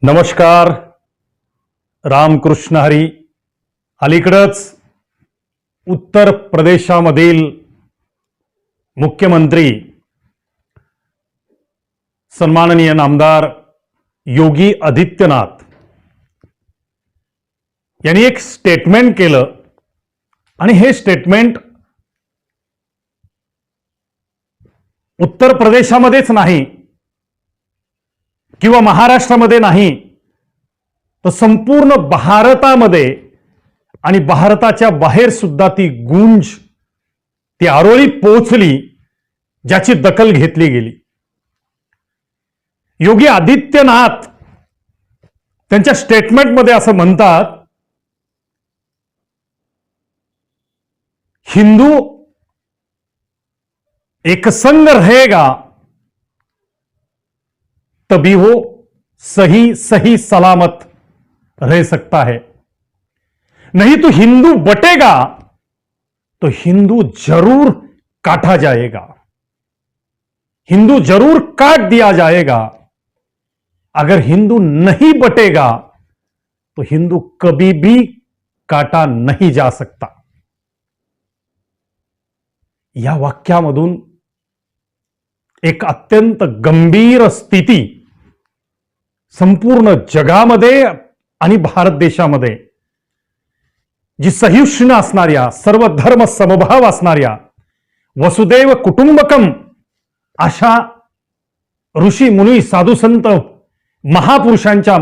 नमस्कार. रामकृष्ण हरी. अलीकडेच उत्तर प्रदेशामधील मुख्यमंत्री सन्माननीय नामदार योगी आदित्यनाथ यांनी एक स्टेटमेंट केलं आणि हे स्टेटमेंट उत्तर प्रदेशामध्येच नाही किंवा महाराष्ट्रामध्ये नाही तर संपूर्ण भारतामध्ये आणि भारताच्या बाहेर सुद्धा ती गूंज, ती आरोळी पोहोचली, ज्याची दखल घेतली गेली. योगी आदित्यनाथ त्यांच्या स्टेटमेंटमध्ये असं म्हणतात, हिंदू एकसंग रहेगा तभी वो सही सही सलामत रह सकता है, नहीं तो हिंदू बटेगा तो हिंदू जरूर काटा जाएगा, हिंदू जरूर काट दिया जाएगा. अगर हिंदू नहीं बटेगा तो हिंदू कभी भी काटा नहीं जा सकता. या वाक्यामधून एक अत्यंत गंभीर स्थिती संपूर्ण जगामध्ये आणि भारत देशामध्ये, जी सहिष्णु असणाऱ्या, सर्व धर्म समभाव असणाऱ्या, वसुदैव कुटुंबकम अशा ऋषी मुनी साधू संत महापुरुषांच्या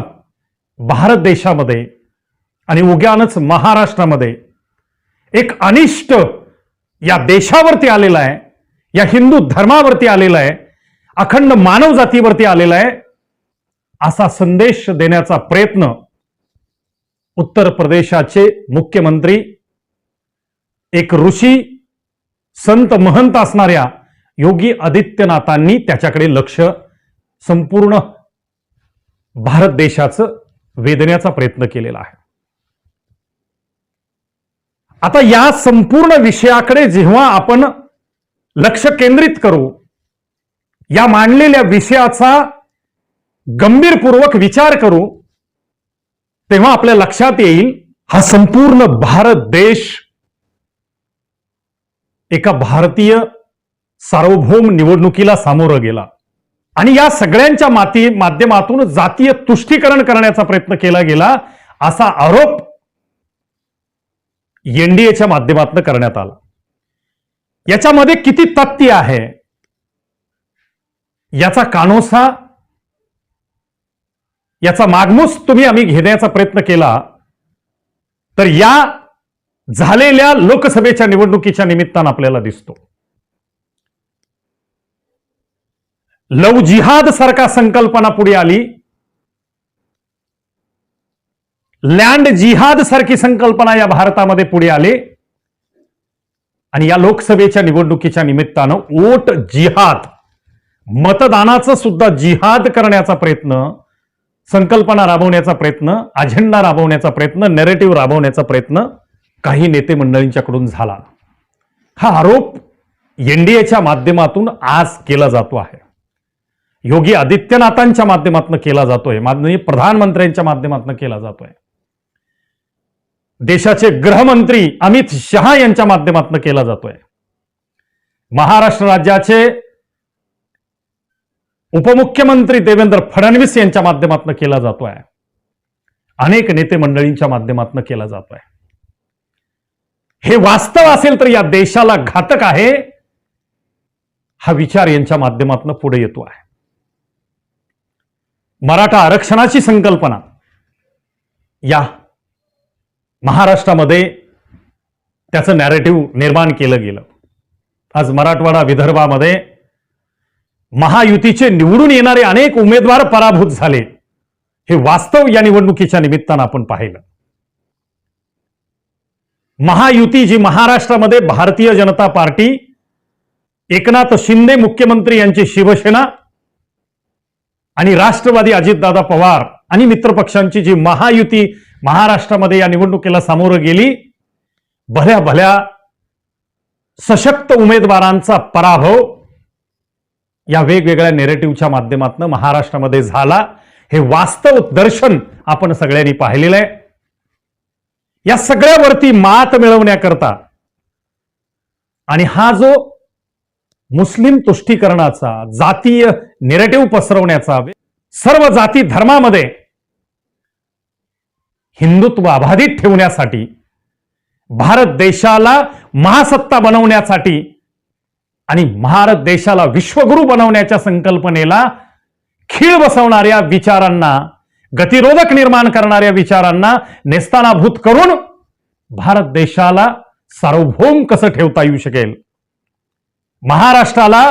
भारत देशामध्ये आणि उग्यानच महाराष्ट्रामध्ये एक अनिष्ट या देशावरती आलेला आहे, या हिंदू धर्मावरती आलेला आहे, अखंड मानव जातीवरती आलेला आहे, असा संदेश देण्याचा प्रयत्न उत्तर प्रदेशाचे मुख्यमंत्री, एक ऋषी संत महंत असणाऱ्या योगी आदित्यनाथांनी त्याच्याकडे लक्ष संपूर्ण भारत देशाचं वेधण्याचा प्रयत्न केलेला आहे. आता या संपूर्ण विषयाकडे जेव्हा आपण लक्ष केंद्रित करू, या मांडलेल्या विषयाचा गंभीरपूर्वक विचार करू, तेव्हा आपल्या लक्षात येईल हा संपूर्ण भारत देश एका भारतीय सार्वभौम निवडणुकीला सामोरं गेला आणि या सगळ्यांच्या माध्यमातून जातीय तुष्टीकरण करण्याचा प्रयत्न केला गेला, असा आरोप एनडीएच्या माध्यमातून करण्यात आला. याच्यामध्ये किती तथ्य आहे याचा कानोसा, याचा मागमूस आम्ही घेण्याचा प्रयत्न केला तर या झालेल्या लोकसभेच्या निवडणुकीच्या निमित्तानं आपल्याला दिसतो. लव जिहाद सारखा संकल्पना पुढे आली, लँड जिहाद सारखी संकल्पना या भारतामध्ये पुढे आली आणि या लोकसभेच्या निवडणुकीच्या निमित्तानं वोट जिहाद, मतदानाचं सुद्धा जिहाद करण्याचा प्रयत्न, संकल्पना राबवण्याचा प्रयत्न, अजेंडा राबवण्याचा प्रयत्न, नॅरेटिव्ह राबवण्याचा प्रयत्न काही नेते मंडळींच्याकडून झाला. हा आरोप एनडीएच्या माध्यमातून आज केला जातो आहे, योगी आदित्यनाथांच्या माध्यमातून केला जातोय, माननीय प्रधानमंत्र्यांच्या माध्यमातून केला जातोय, देशाचे गृहमंत्री अमित शहा यांच्या माध्यमातून केला जातोय, महाराष्ट्र राज्याचे उपमुख्यमंत्री देवेंद्र फडणवीस यांच्या माध्यमातून केला जातोय, अनेक नेते मंडळींच्या माध्यमातून केला जातोय. हे वास्तव असेल तर या देशाला घातक आहे, हा विचार यांच्या माध्यमातून पुढे येतो आहे. मराठा आरक्षणाची संकल्पना या महाराष्ट्रामध्ये त्याचं नॅरेटिव्ह निर्माण केलं गेलं. आज मराठवाडा, विदर्भामध्ये महायुतीचे निवडून येणारे अनेक उमेदवार पराभूत झाले, हे वास्तव या निवडणुकीच्या निमित्तानं आपण पाहिलं. महायुती जी महाराष्ट्रामध्ये भारतीय जनता पार्टी, एकनाथ शिंदे मुख्यमंत्री यांची शिवसेना आणि राष्ट्रवादी अजितदादा पवार आणि मित्रपक्षांची जी महायुती महाराष्ट्रामध्ये या निवडणुकीला सामोरं गेली, भल्या भल्या सशक्त उमेदवारांचा पराभव या वेगवेगळ्या नेरेटिव्हच्या माध्यमातून महाराष्ट्रामध्ये झाला. हे वास्तव दर्शन आपण सगळ्यांनी पाहिलेलं आहे. या सगळ्यावरती मात मिळवण्याकरता आणि हा जो मुस्लिम तुष्टीकरणाचा, जातीय नेरेटिव्ह पसरवण्याचा, सर्व जाती धर्मामध्ये हिंदुत्व अबाधित ठेवण्यासाठी, भारत देशाला महासत्ता बनवण्यासाठी आणि भारत देशाला विश्वगुरू बनवण्याच्या संकल्पनेला खीळ बसवणाऱ्या विचारांना, गतिरोधक निर्माण करणाऱ्या विचारांना नेस्तानाभूत करून भारत देशाला सार्वभौम कसं ठेवता येऊ शकेल, महाराष्ट्राला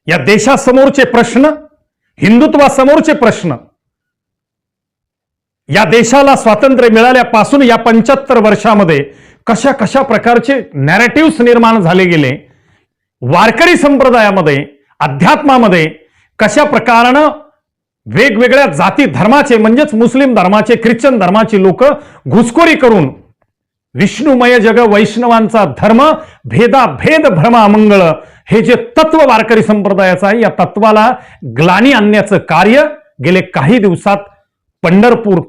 या देशासमोरचे प्रश्न, हिंदुत्वासमोरचे प्रश्न, या देशाला स्वातंत्र्य मिळाल्यापासून या 75 वर्षामध्ये कशा कशा प्रकारचे नॅरेटिव्ह्स निर्माण झाले गेले, वारकरी संप्रदायामध्ये, अध्यात्मामध्ये कशा प्रकारानं वेगवेगळ्या जाती धर्माचे म्हणजेच मुस्लिम धर्माचे, ख्रिश्चन धर्माची लोक घुसखोरी करून विष्णुमय जग वैष्णवांचा धर्म भेदाभेद भ्रम अमंगळ हे जे तत्व वारकरी संप्रदायाचं आहे, या तत्वाला ग्लानी आणण्याचं कार्य गेले काही दिवसात पंढरपूर,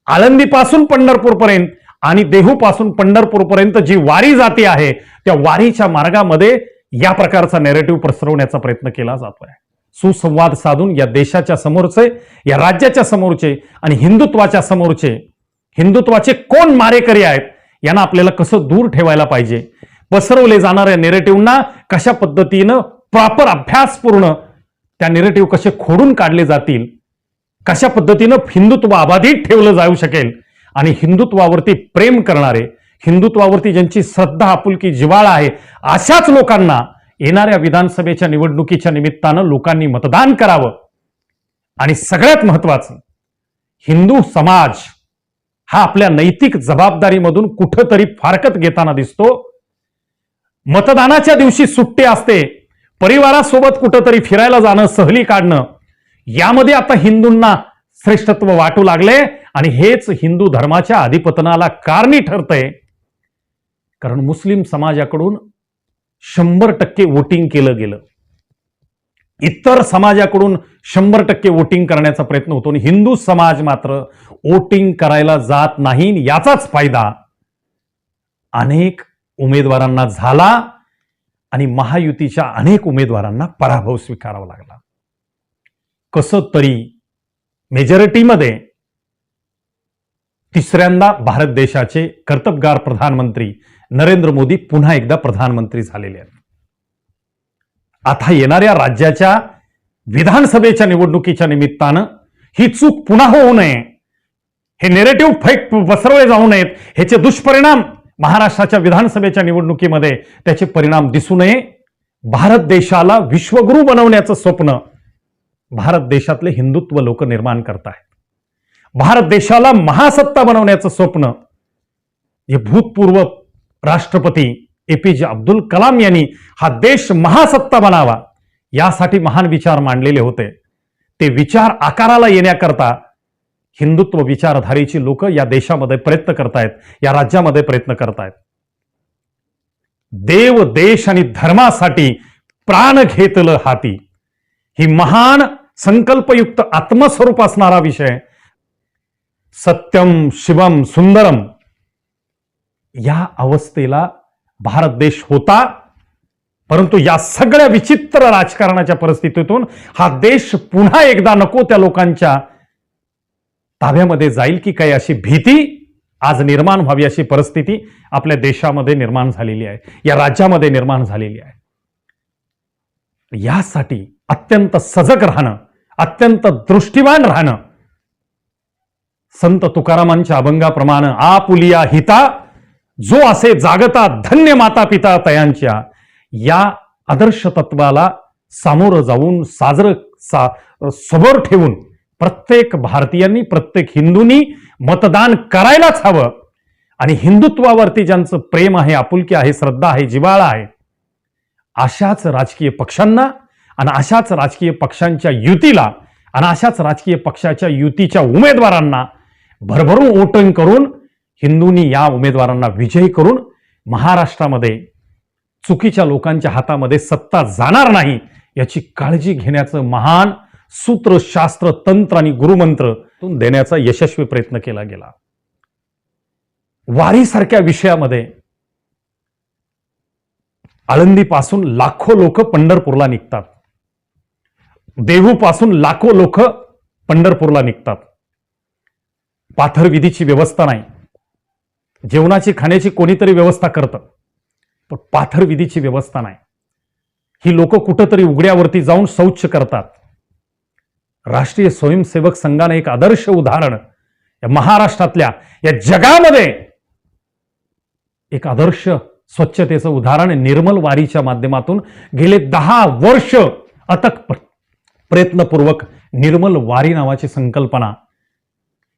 आळंदीपासून पंढरपूरपर्यंत आणि देहूपासून पंढरपूरपर्यंत जी वारी जाते आहे, त्या वारीच्या मार्गामध्ये या प्रकारचा नॅरेटिव्ह पसरवण्याचा प्रयत्न केला जातोय. सुसंवाद साधून या देशाच्या समोरचे, या राज्याच्या समोरचे आणि हिंदुत्वाच्या समोरचे, हिंदुत्वाचे कोण मारेकरी आहेत यांना आपल्याला कसं दूर ठेवायला पाहिजे, पसरवले जाणाऱ्या नेरेटिव्हना कशा पद्धतीनं प्रॉपर अभ्यासपूर्ण त्या नेरेटिव्ह कसे खोडून काढले जातील, कशा पद्धतीनं हिंदुत्व अबाधित ठेवलं जाऊ शकेल आणि हिंदुत्वावरती प्रेम करणारे, हिंदुत्वावरती ज्यांची श्रद्धा, आपुलकी, जिव्हाळा आहे, अशाच लोकांना येणाऱ्या विधानसभेच्या निवडणुकीच्या निमित्तानं लोकांनी मतदान करावं. आणि सगळ्यात महत्वाचं, हिंदू समाज हा आपल्या नैतिक जबाबदारीमधून कुठंतरी फारकत घेताना दिसतो. मतदानाच्या दिवशी सुट्टी असते, परिवारासोबत कुठंतरी फिरायला जाणं, सहली काढणं, यामध्ये आता हिंदूंना श्रेष्ठत्व वाटू लागले आणि हेच हिंदू धर्माच्या अधिपतनाला कारणी ठरतंय. कारण मुस्लिम समाजाकडून 100% वोटिंग केलं गेलं, इतर समाजाकडून 100% वोटिंग करण्याचा प्रयत्न होतो आणि हिंदू समाज मात्र वोटिंग करायला जात नाही. याचाच फायदा अनेक उमेदवारांना झाला आणि महायुतीच्या अनेक उमेदवारांना पराभव स्वीकारावा लागला. कसं तरी मेजॉरिटीमध्ये तिसऱ्यांदा भारत देशाचे कर्तबगार प्रधानमंत्री नरेंद्र मोदी पुन्हा एकदा प्रधानमंत्री झालेले आहेत. आता येणाऱ्या राज्याच्या विधानसभेच्या निवडणुकीच्या निमित्तानं ही चूक पुन्हा होऊ नये, हे नेरेटिव्ह फेक पसरवले जाऊ नयेत, ह्याचे दुष्परिणाम महाराष्ट्राच्या विधानसभेच्या निवडणुकीमध्ये त्याचे परिणाम दिसू नये. भारत देशाला विश्वगुरू बनवण्याचं स्वप्न भारत देशातले हिंदुत्व लोक निर्माण करतायत. भारत देशाला महासत्ता बनवण्याचं स्वप्न हे भूतपूर्व राष्ट्रपती APJ अब्दुल कलाम यांनी हा देश महासत्ता बनावा यासाठी महान विचार मांडलेले होते. ते विचार आकाराला येण्याकरता हिंदुत्व विचारधारेची लोक या देशामध्ये प्रयत्न करतायत, या राज्यामध्ये प्रयत्न करतायत. देव, देश आणि धर्मासाठी प्राण घेतलं हाती, ही महान संकल्पयुक्त आत्मस्वरूप असणारा विषय सत्यम शिवम सुंदरम या अवस्थेला भारत देश होता. परंतु या सगळ्या विचित्र राजकारणाच्या परिस्थितीतून हा देश पुन्हा एकदा नको त्या लोकांच्या ताब्यामध्ये जाईल की काय अशी भीती आज निर्माण व्हावी, अशी परिस्थिती आपल्या देशामध्ये निर्माण झालेली आहे, या राज्यामध्ये निर्माण झालेली आहे. यासाठी अत्यंत सजग राहणं, अत्यंत दृष्टिवान राहणं. संत तुकारामांच्या अभंगाप्रमाणे आपुलिया हिता जो असे जागता धन्य माता पिता तयांच्या, या आदर्श तत्वाला सामोरं जाऊन समोर ठेवून प्रत्येक भारतीयांनी, प्रत्येक हिंदूंनी मतदान करायलाच हवं. आणि हिंदुत्वावरती ज्यांचं प्रेम आहे, आपुलकी आहे, श्रद्धा आहे, जिव्हाळा आहे, अशाच राजकीय पक्षांना आणि अशाच राजकीय पक्षांच्या युतीला आणि अशाच राजकीय पक्षाच्या युतीच्या उमेदवारांना भरभरून वोटिंग करून हिंदूंनी या उमेदवारांना विजयी करून महाराष्ट्रामध्ये चुकीच्या लोकांच्या हातामध्ये सत्ता जाणार नाही याची काळजी घेण्याचं महान सूत्र, शास्त्र, तंत्र आणि गुरुमंत्र देण्याचा यशस्वी प्रयत्न केला गेला. वारीसारख्या विषयामध्ये आळंदीपासून लाखो लोक पंढरपूरला निघतात. देहूपासून लाखो लोक पंढरपूरला निघतात. पाथरविधीची व्यवस्था नाही. जेवणाची खाण्याची कोणीतरी व्यवस्था करतं, पण पाथरविधीची व्यवस्था नाही. ही लोक कुठंतरी उघड्यावरती जाऊन शौच करतात. राष्ट्रीय स्वयंसेवक संघाने एक आदर्श उदाहरण या महाराष्ट्रातल्या, या जगामध्ये एक आदर्श स्वच्छतेचं उदाहरण निर्मल वारीच्या माध्यमातून गेले 10 वर्ष अथक प्रयत्नपूर्वक निर्मल वारी नावाची संकल्पना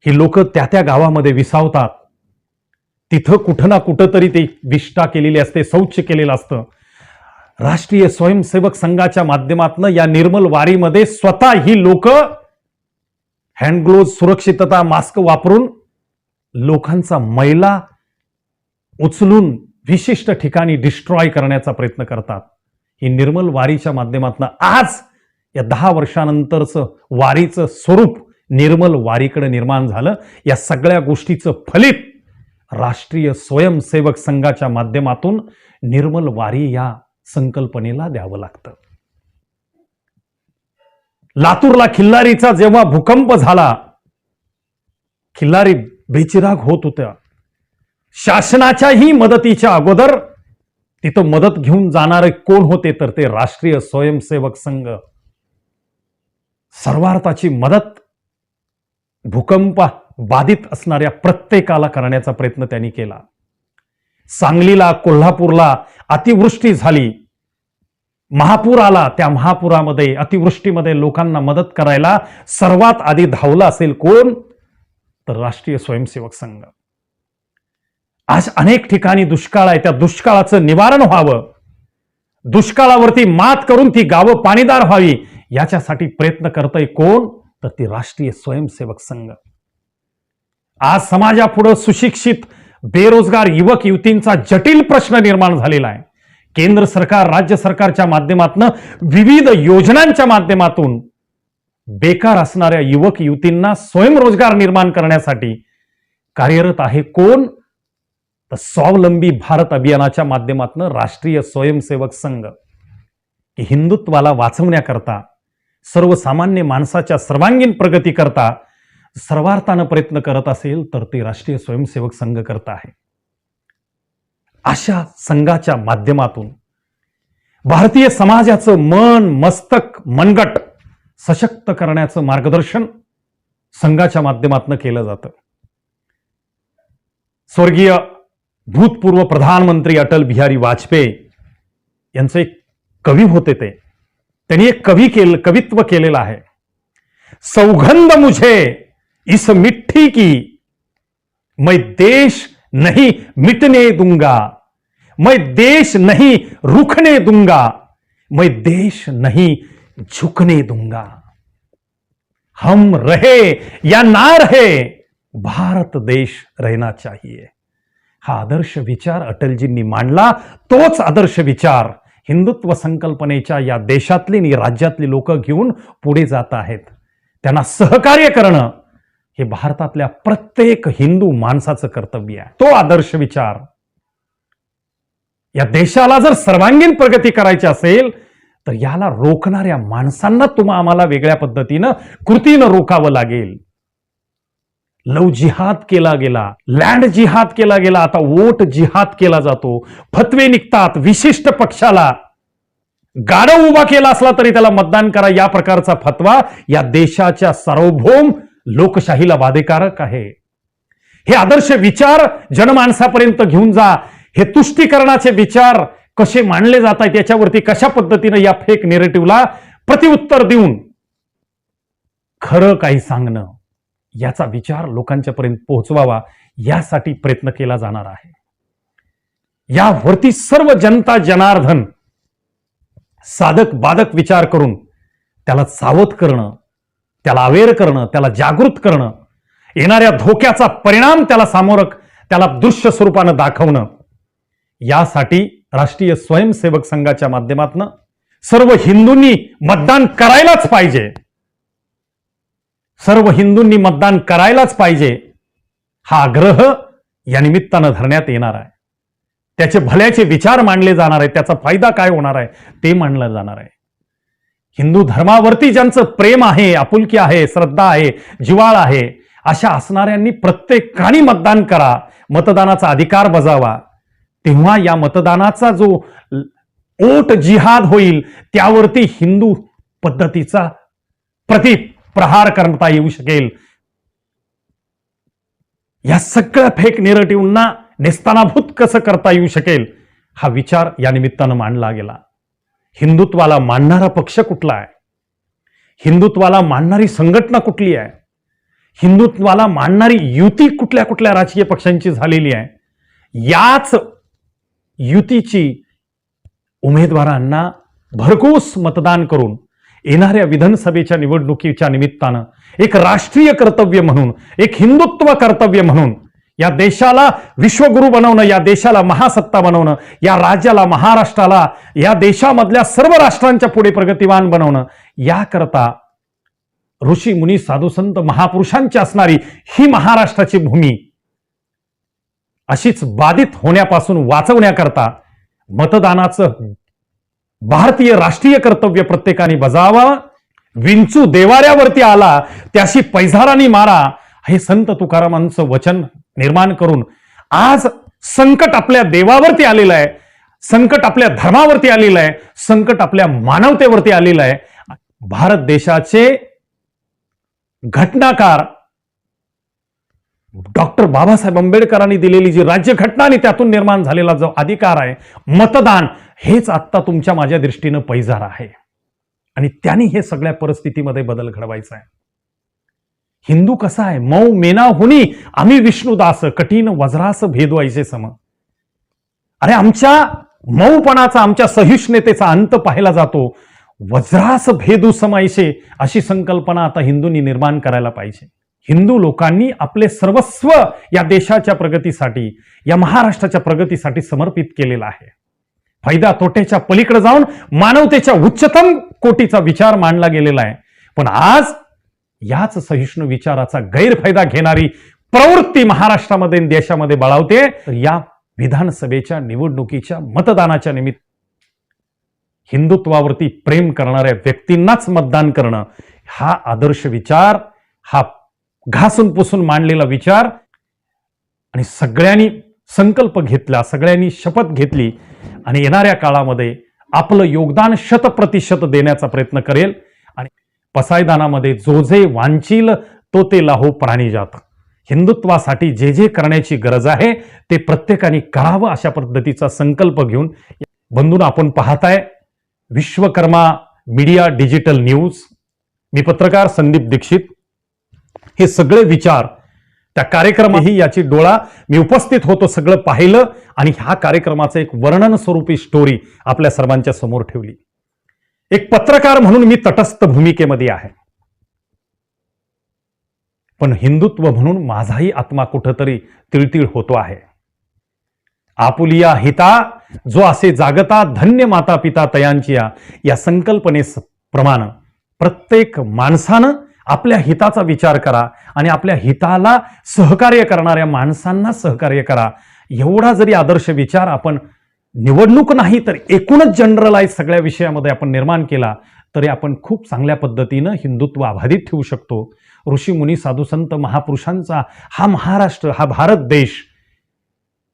ही लोक त्या गावामध्ये विसावतात. तिथं कुठं ना कुठं तरी ते विष्ठा केलेली असते, शौच केलेलं असतं. राष्ट्रीय स्वयंसेवक संघाच्या माध्यमातून या निर्मल वारीमध्ये स्वतः ही लोक हँडग्लोव्ह, सुरक्षितता, मास्क वापरून लोकांचा मैला उचलून विशिष्ट ठिकाणी डिस्ट्रॉय करण्याचा प्रयत्न करतात. ही निर्मल वारीच्या माध्यमातून आज या 10 वर्षानंतरचं वारीचं स्वरूप निर्मल वारीकडे निर्माण झालं. या सगळ्या गोष्टीचं फलित राष्ट्रीय स्वयंसेवक संघाच्या माध्यमातून निर्मल वारी या संकल्पनेला द्यावं लागतं. लातूरला खिल्लारीचा जेव्हा भूकंप झाला, खिल्लारी बेचिराग होत होत्या. शासनाच्याही मदतीच्या अगोदर तिथं मदत घेऊन जाणारे कोण होते, तर ते राष्ट्रीय स्वयंसेवक संघ. सर्वार्थाची मदत भूकंप बाधित असणाऱ्या प्रत्येकाला करण्याचा प्रयत्न त्यांनी केला. सांगलीला, कोल्हापूरला अतिवृष्टी झाली, महापूर आला. त्या महापुरामध्ये, अतिवृष्टीमध्ये लोकांना मदत करायला सर्वात आधी धावला असेल कोण, तर राष्ट्रीय स्वयंसेवक संघ. आज अनेक ठिकाणी दुष्काळ आहे. त्या दुष्काळाचं निवारण व्हावं, दुष्काळावरती मात करून ती गावं पाणीदार व्हावी, याच्यासाठी प्रयत्न करतंय कोण, तर ती राष्ट्रीय स्वयंसेवक संघ. आज समाजापुढे सुशिक्षित बेरोजगार युवक युवतींचा जटिल प्रश्न निर्माण झालेला आहे. केंद्र सरकार, राज्य सरकारच्या माध्यमातून, विविध योजनांच्या माध्यमातून बेकार असणाऱ्या युवक युवतींना स्वयंरोजगार निर्माण करण्यासाठी कार्यरत आहे कोण, तर स्वावलंबी भारत अभियानाच्या माध्यमातून राष्ट्रीय स्वयंसेवक संघ. हिंदुत्वाला वाचवण्याकरता, सर्वसामान्य माणसाच्या सर्वांगीण प्रगती करता सर्वार्थानं प्रयत्न करत असेल, तर ते राष्ट्रीय स्वयंसेवक संघ करत आहे. अशा संघाच्या माध्यमातून भारतीय समाजाचं मन, मस्तक, मनगट सशक्त करण्याचं मार्गदर्शन संघाच्या माध्यमातून केलं जातं. स्वर्गीय भूतपूर्व प्रधानमंत्री अटल बिहारी वाजपेयी यांचे एक कवी होते. त्यांनी एक कवित्व केलेलं आहे. सौगंध मुझे इस मिट्टी की, मैं देश नहीं मिटने दूंगा, मैं देश नहीं रुकने दूंगा, मैं देश नहीं झुकने दूंगा. हम रहे या ना रहे, भारत देश रहना चाहिए. हा आदर्श विचार अटलजींनी मांडला. तोच आदर्श विचार हिंदुत्व संकल्पनेच्या या देशातली आणि राज्यातली लोक घेऊन पुढे जात आहेत. त्यांना सहकार्य करणं हे भारतातल्या प्रत्येक हिंदू माणसाचं कर्तव्य आहे. तो आदर्श विचार, या देशाला जर सर्वांगीण प्रगती करायची असेल, तर याला रोखणाऱ्या माणसांना आम्हाला वेगळ्या पद्धतीनं, कृतीनं रोखावं लागेल. लव जिहाद केला गेला, लँड जिहाद केला गेला, आता वोट जिहाद केला जातो. फतवे निघतात, विशिष्ट पक्षाला गाडव उभा केला असला तरी त्याला मतदान करा, या प्रकारचा फतवा या देशाच्या सार्वभौम लोकशाहीला बाधेकारक आहे. हे आदर्श विचार जनमानसापर्यंत घेऊन जा. हे तुष्टीकरणाचे विचार कसे मांडले जात आहेत, याच्यावरती कशा पद्धतीने या फेक नेरेटिव्हला प्रतिउत्तर देऊन खरं काही सांगणं, याचा विचार लोकांच्या पर्यंत पोहोचवावा, यासाठी प्रयत्न केला जाणार आहे. यावरती सर्व जनता जनार्दन साधक बाधक विचार करून त्याला सावध करणं, त्याला अवेअर करणं, त्याला जागृत करणं, येणाऱ्या धोक्याचा परिणाम त्याला त्याला दृश्य स्वरूपानं दाखवणं, यासाठी राष्ट्रीय स्वयंसेवक संघाच्या माध्यमातून सर्व हिंदूंनी मतदान करायलाच पाहिजे. सर्व हिंदूंनी मतदान करायलाच पाहिजे हा आग्रह या निमित्तानं धरण्यात येणार आहे. त्याचे भल्याचे विचार मांडले जाणार आहेत, त्याचा फायदा काय होणार आहे ते मांडलं जाणार आहे. हिंदू धर्मावरती ज्यांचं प्रेम आहे, आपुलकी आहे, श्रद्धा आहे, जिव्हाळा आहे, अशा असणाऱ्यांनी प्रत्येकाने मतदान करा, मतदानाचा अधिकार बजावा. तेव्हा या मतदानाचा जो ओट जिहाद होईल त्यावरती हिंदू पद्धतीचा प्रतिप्रहार करता येऊ शकेल. या सगळ्या फेक नेरेटिव्हना नेस्तानाभूत कसं करता येऊ शकेल हा विचार या निमित्तानं मांडला गेला. हिंदुत्वाला मानणारा पक्ष कुठला आहे, हिंदुत्वाला मानणारी संघटना कुठली आहे, हिंदुत्वाला मानणारी युती कुठल्या कुठल्या राजकीय पक्षांची झालेली आहे, याच युतीची उमेदवारांना भरघोस मतदान करून येणाऱ्या विधानसभेच्या निवडणुकीच्या निमित्तानं एक राष्ट्रीय कर्तव्य म्हणून, एक हिंदुत्व कर्तव्य म्हणून या देशाला विश्वगुरू बनवणं, या देशाला महासत्ता बनवणं, या राज्याला, महाराष्ट्राला, या देशामधल्या सर्व राष्ट्रांच्या पुढे प्रगतिवान बनवणं, याकरता ऋषी मुनी साधुसंत महापुरुषांची असणारी ही महाराष्ट्राची भूमी अशीच बाधित होण्यापासून वाचवण्याकरता मतदानाचं भारतीय राष्ट्रीय कर्तव्य प्रत्येकाने बजावावं. विंचू देवाऱ्यावरती आला त्याशी पैजारांनी मारा, हे संत तुकारामांचं वचन निर्माण करून आज संकट आपल्या देवावरती आलेलं आहे, संकट आपल्या धर्मावरती आलेलं आहे, संकट आपल्या मानवतेवरती आलेलं आहे. भारत देशाचे घटनाकार डॉक्टर बाबासाहेब आंबेडकरांनी दिलेली जी राज्यघटना आणि त्यातून निर्माण झालेला जो अधिकार आहे मतदान, हेच आत्ता तुमच्या माझ्या दृष्टीनं पैजारा आहे. आणि त्यांनी हे सगळ्या परिस्थितीमध्ये बदल घडवायचा आहे. हिंदू कसा आहे, मऊ मेना हुनी आम्ही विष्णुदास, कठीण वज्रास भेदवायचे सम. अरे आमच्या मऊपणाचा, आमच्या सहिष्णुतेचा अंत पाहायला जातो. वज्रास भेदू समायचे अशी संकल्पना आता हिंदूंनी निर्माण करायला पाहिजे. हिंदू लोकांनी आपले सर्वस्व या देशाच्या प्रगतीसाठी, या महाराष्ट्राच्या प्रगतीसाठी समर्पित केलेलं आहे. फायदा तोट्याच्या पलीकडे जाऊन मानवतेच्या उच्चतम कोटीचा विचार मांडला गेलेला आहे. पण आज याच सहिष्णू विचाराचा गैरफायदा घेणारी प्रवृत्ती महाराष्ट्रामध्ये देशामध्ये बळावते. तर या विधानसभेच्या निवडणुकीच्या मतदानाच्या निमित्त हिंदुत्वावरती प्रेम करणाऱ्या व्यक्तींनाच मतदान करणं हा आदर्श विचार, हा घासून पुसून मांडलेला विचार, आणि सगळ्यांनी संकल्प घेतला, सगळ्यांनी शपथ घेतली आणि येणाऱ्या काळामध्ये आपलं योगदान 100% देण्याचा प्रयत्न करेल. आणि पसायदानामध्ये जो जे वांचील तो ते लाहो प्राणी जात. हिंदुत्वासाठी जे जे करण्याची गरज आहे ते प्रत्येकाने करावं अशा पद्धतीचा संकल्प घेऊन बंधून आपण पाहताय विश्वकर्मा मीडिया डिजिटल न्यूज. मी पत्रकार संदीप दीक्षित. हे सगळे विचार त्या कार्यक्रमाही याची डोळा मी उपस्थित होतो, सगळं पाहिलं आणि ह्या कार्यक्रमाचं एक वर्णन स्वरूपी स्टोरी आपल्या सर्वांच्या समोर ठेवली. एक पत्रकार म्हणून मी तटस्थ भूमिकेमध्ये आहे, पण हिंदुत्व म्हणून माझाही आत्मा कुठंतरी तिळतिळ होतो आहे. आपुलिया हिता जो असे जागता, धन्य माता पिता तयांचिया, या संकल्पनेप्रमाणे प्रत्येक माणसानं आपल्या हिताचा विचार करा आणि आपल्या हिताला सहकार्य करणाऱ्या माणसांना सहकार्य करा. एवढा जरी आदर्श विचार आपण निवडणूक नाही तर एकूणच जनरलाइज सगळ्या विषयामध्ये आपण निर्माण केला तरी आपण खूप चांगल्या पद्धतीनं हिंदुत्व अबाधित ठेवू शकतो. ऋषी मुनी साधू संत महापुरुषांचा हा महाराष्ट्र, हा भारत देश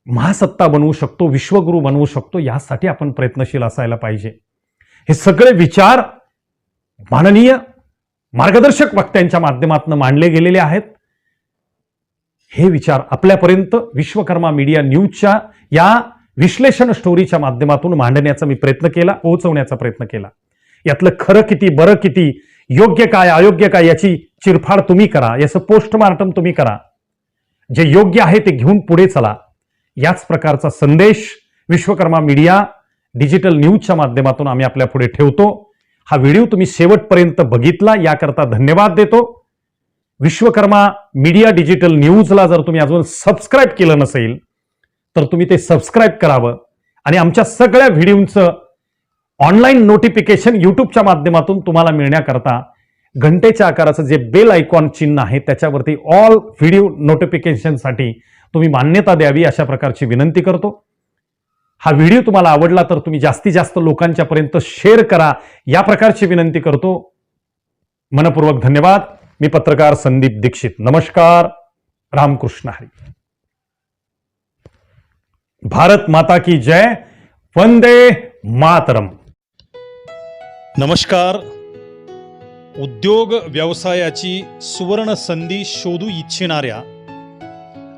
महासत्ता बनवू शकतो, विश्वगुरू बनवू शकतो, यासाठी आपण प्रयत्नशील असायला पाहिजे. हे सगळे विचार माननीय मार्गदर्शक वक्त्यांच्या माध्यमातून मांडले गेलेले आहेत. हे विचार आपल्यापर्यंत विश्वकर्मा मीडिया न्यूजच्या या विश्लेषण स्टोरीच्या माध्यमातून मांडण्याचा मी प्रयत्न केला, पोहोचवण्याचा प्रयत्न केला. यातलं खरं किती, बरं किती, योग्य काय, अयोग्य काय याची चिरफाड तुम्ही करा, याचं पोस्टमार्टम तुम्ही करा. जे योग्य आहे ते घेऊन पुढे चला. याच प्रकारचा संदेश विश्वकर्मा मीडिया डिजिटल न्यूजच्या माध्यमातून आम्ही आपल्या पुढे ठेवतो. हा व्हिडिओ तुम्ही शेवटपर्यंत बघितला याकरता धन्यवाद देतो. विश्वकर्मा मीडिया डिजिटल न्यूजला जर तुम्ही अजून सबस्क्राईब केलं नसेल तर तुम्ही ते सबस्क्राईब करावं आणि आमच्या सगळ्या व्हिडिओचं ऑनलाईन नोटिफिकेशन यूट्यूबच्या माध्यमातून तुम्हाला मिळण्याकरता घंटेच्या आकाराचं जे बेल आयकॉन चिन्ह आहे त्याच्यावरती ऑल व्हिडिओ नोटिफिकेशनसाठी तुम्ही मान्यता द्यावी अशा प्रकारची विनंती करतो. हा व्हिडिओ तुम्हाला आवडला तर तुम्ही जास्तीत जास्त लोकांच्या पर्यंत शेअर करा या प्रकारची विनंती करतो. मनपूर्वक धन्यवाद. मी पत्रकार संदीप दीक्षित. नमस्कार. रामकृष्ण हरी. भारत माता की जय. वंदे मातरम. नमस्कार. उद्योग व्यवसायाची सुवर्ण संधी शोधू इच्छिणाऱ्या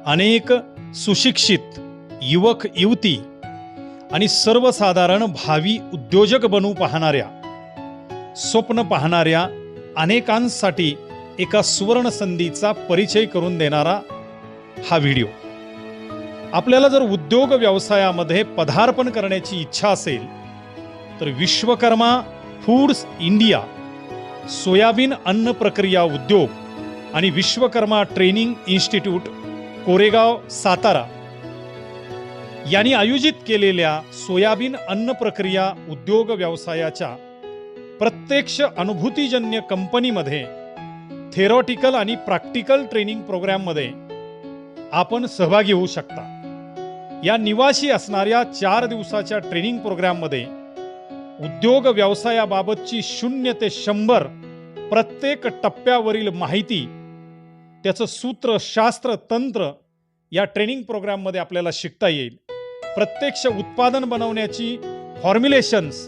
अनेक सुशिक्षित युवक युवती आणि सर्वसाधारण भावी उद्योजक बनू पाहणाऱ्या स्वप्न पाहणाऱ्या अनेकांसाठी एका सुवर्ण संधीचा परिचय करून देणारा हा व्हिडिओ. आपल्याला जर उद्योग व्यवसायामध्ये पदार्पण करण्याची इच्छा असेल तर विश्वकर्मा फूड्स इंडिया सोयाबीन अन्न प्रक्रिया उद्योग आणि विश्वकर्मा ट्रेनिंग इन्स्टिट्यूट कोरेगाव सातारा यांनी आयोजित केलेल्या सोयाबीन अन्न प्रक्रिया उद्योग व्यवसायाच्या प्रत्यक्ष अनुभूतीजन्य कंपनीमध्ये थेरॉटिकल आणि प्रॅक्टिकल ट्रेनिंग प्रोग्राममध्ये आपण सहभागी होऊ शकता. या निवासी असणाऱ्या 4 दिवसाच्या ट्रेनिंग प्रोग्राममध्ये उद्योग व्यवसायाबाबतची 0 ते 100 प्रत्येक टप्प्यावरील माहिती, त्याचं सूत्र, शास्त्र, तंत्र या ट्रेनिंग प्रोग्राममध्ये आपल्याला शिकता येईल. प्रत्यक्ष उत्पादन बनवण्याची फॉर्म्युलेशन्स,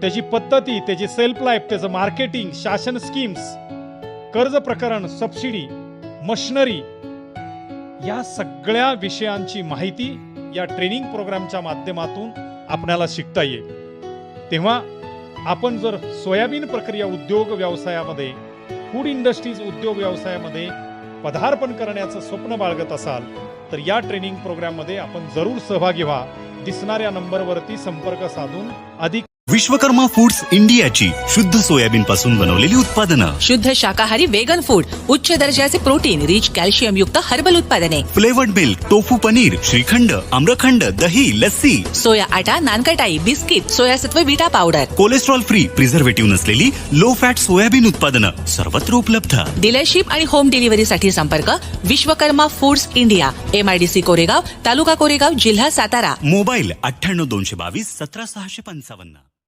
त्याची पद्धती, त्याची सेल्फ लाईफ, त्याचं मार्केटिंग, शासन स्कीम्स, कर्ज प्रकरण, सबसिडी, मशिनरी या सगळ्या विषयांची माहिती या ट्रेनिंग प्रोग्रामच्या माध्यमातून आपल्याला शिकता येईल. तेव्हा आपण जर सोयाबीन प्रक्रिया उद्योग व्यवसायामध्ये, फूड इंडस्ट्रीज उद्योग व्यवसायामध्ये पदार्पण करण्याचं स्वप्न बाळगत असाल तर या ट्रेनिंग प्रोग्राममध्ये आपण जरूर सहभागी व्हा. दिसणाऱ्या नंबरवरती संपर्क साधून अधिक. विश्वकर्मा फूड्स इंडियाची शुद्ध सोयाबीन पासून बनवलेली उत्पादनं, शुद्ध शाकाहारी वेगन फूड, उच्च दर्जाचे प्रोटीन, रिच कॅल्शियम युक्त हर्बल उत्पादने, flavoured milk, tofu paneer, shrikhand, amrakhand, दही, लस्सी, सोया आटा, नानकटाई, बिस्किट, सोयासत्व Vita powder, cholesterol free, preservative नसलेली लो फॅट सोयाबीन उत्पादनं सर्वत्र उपलब्ध. डीलरशिप आणि होम डिलिव्हरीसाठी संपर्क Vishwakarma Foods India, MIDC Koregaon, taluka Koregaon, जिल्हा सातारा. मोबाईल 98 222 17 655.